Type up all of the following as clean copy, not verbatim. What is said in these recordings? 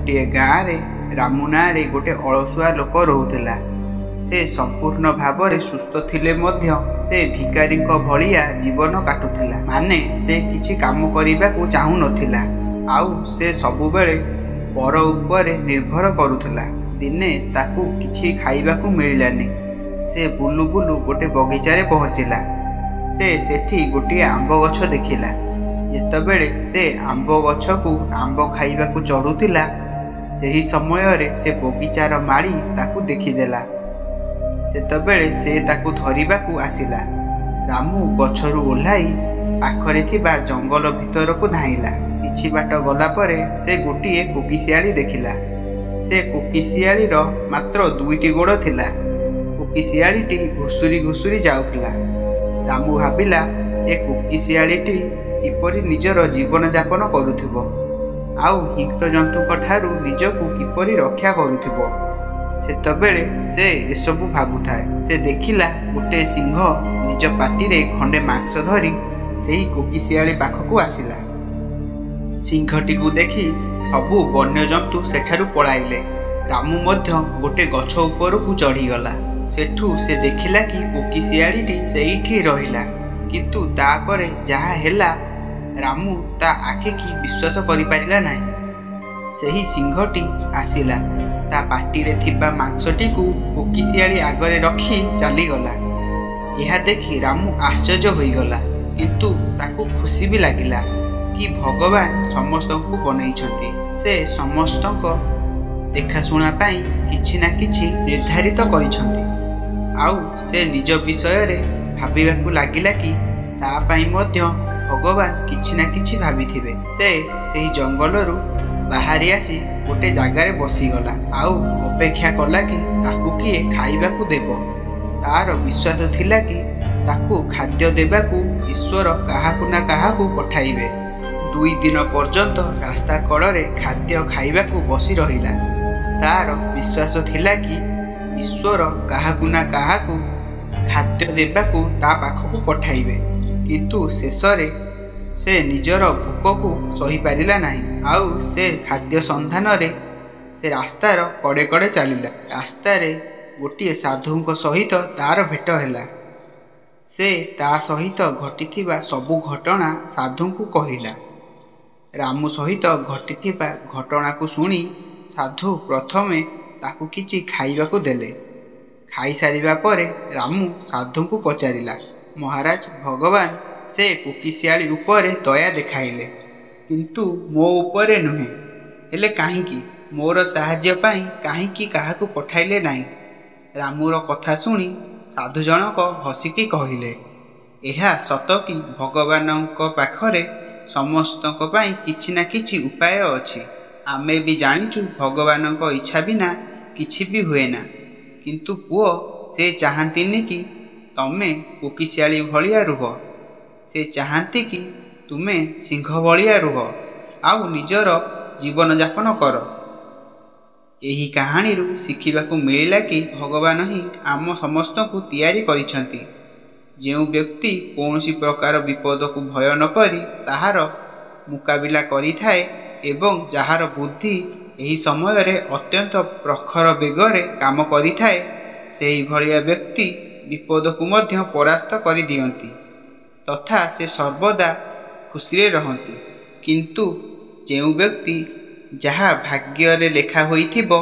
गोटे गाँव रामू नाँ रे गोटे अलसुआ लोक रोला। से संपूर्ण भाव सुस्थ थिले मध्य से भिकारी भलिया जीवन काटुला। माने से किछि काम करने को चाहू नथिला। आउ से सबुबेले पर उपरे निर्भर करुला। दिने ताकू किछि खाइबाकू मिलिलानी। से बुलु बुलु गोटे बगीचारे पहुँचला। से सेठी गोटे आंब गछ देखिला। जेतबेले से आंब गछ को आंब खाइबाकू चढ़ुला, सेही समय रे से बगीचार माली ताकू देखिदेला। सेतबेले से ताकू धरिबाकू आसिला। रामू गछरू ओह्लाई पाखरे थिबा जंगल भितर को धाइला। किछि बाट गला परे से गोटिए कोकिशियाली देखिला। से कोकिशियालीर मात्र दुईटी गोड़ थिला। कोकिशियालीटी घुसुरी घुसुरी जाउथिला। रामू भाबिला ए कोकिशियालीटी किपरि निजर जीवन यापन करुथिबो, आउ हिंस्र जंतुक ठारू निजकू किपरि रक्षा करुथिबो। सेतबेले से एसबू भाबुथाए। से देखिला गोटे सिंह निज पाटिरे खंडे मांस धरी सेही कोकिशियाली पाखकू आसिला। सिंहटी को देखि सबू वन्य जंतु सेठारू पळाइले। रामू मध्य गोटे गछ उपरकू चढ़ीगला। सेठू से देखिला कि कोकिशियालीटी सेईठी रहिला। किंतु तापरे जहा हेला रामू ता आखे की विश्वास करि पारिला नाही। सेही सिंहटी आसिला। ता पाटिरे थिबा मांसटी को कोकिशियाली आगरे रखी चलीगला। यह देखि रामू आश्चर्य होईगला। किंतु ताकू खुशी भी लागिला कि भगवान समस्त को बनईछंती। से समस्त देखाशुणा पाई किछि ना किछि निर्धारित करिछंती। आउ से निज विषय रे भाबिबाकू लागिला कि ता पाई मध्य भगवान किछि ना किछि भाबिथिबे। से सेही जंगलरू बाहरी आसी गोटे जगार बसीगला। आउ अपेक्षा कला कि ताकू किए खाइबाकू देब। तार विश्वास थिला कि ताकू खाद्य देबाकू ईश्वर काहाकू ना काहाकू पठाइबे। 2 दिन पर्यंत रास्ता कड़े खाद्य खाइबाकू बसी रहिला। तार विश्वास थिला कि ईश्वर काहाकू ना काहाकू खाद्य देबाकू ता पाखकू पठाइबे। किंतु शेषरे से निजर भोक को सही पारिला नाही। आउ से खाद्य संधान रे से रास्तार कड़े कड़े चलिला। रास्तारे गोटे साधुंक सहित तार भेट हैला। से ता सहित घटिथिबा सबु घटना साधुंकु कहिला। रामू सहित घटिथिबा घटना को सुनी साधु प्रथमे ताकू किछि खाइबाकू देले। खाई सारिबा परे रामू साधुंकु पचारिला, महाराज भगवान से कोकिशियाली उपरे दया देखाइले, किंतु मो उपरे नुहे। हेले काहींकी मोर साहाय्य पाई काहींकी काहाकू पठाइले नाही। रामूर कथा सुनी साधु जनक हसिकी कहिले, एहा सत कि भगवानक पाखरे समस्तक पाई किछि ना किछि उपाय अछि। आमे भी जानिचु भगवानक इच्छा बिना किछि भी हुए ना। किंतु पुओ से चाहंतीनी कि तमे कोकिशियाली भलिया रुह। से चाहती कि तुमे सिंह भलिया रुह आउ निजर जीवन यापन कर। एही कहानी शिखिबाकू मिलिला कि भगवान ही आम समस्त को तैयारी करिछंती। जेउ व्यक्ति कौनसी प्रकार विपद को भय न करी ताहार मुकाबिला करिथाए एवं जहार बुद्धि एही समय रे अत्यंत प्रखर बेगरे काम करिथाए, सेही भलिया व्यक्ति विपद को मध्य परास्त करि दियंती तथा से सर्वदा खुशी रहती। किंतु जेउ व्यक्ति जहा भाग्य रे लेखा होइथिबो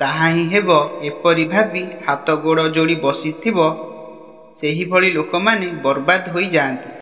ताहा ही हेबो एपरि भाबी हाथ गोड़ जोड़ी बसिथिबो, सेही भली लोक माने बर्बाद होई जाआंती।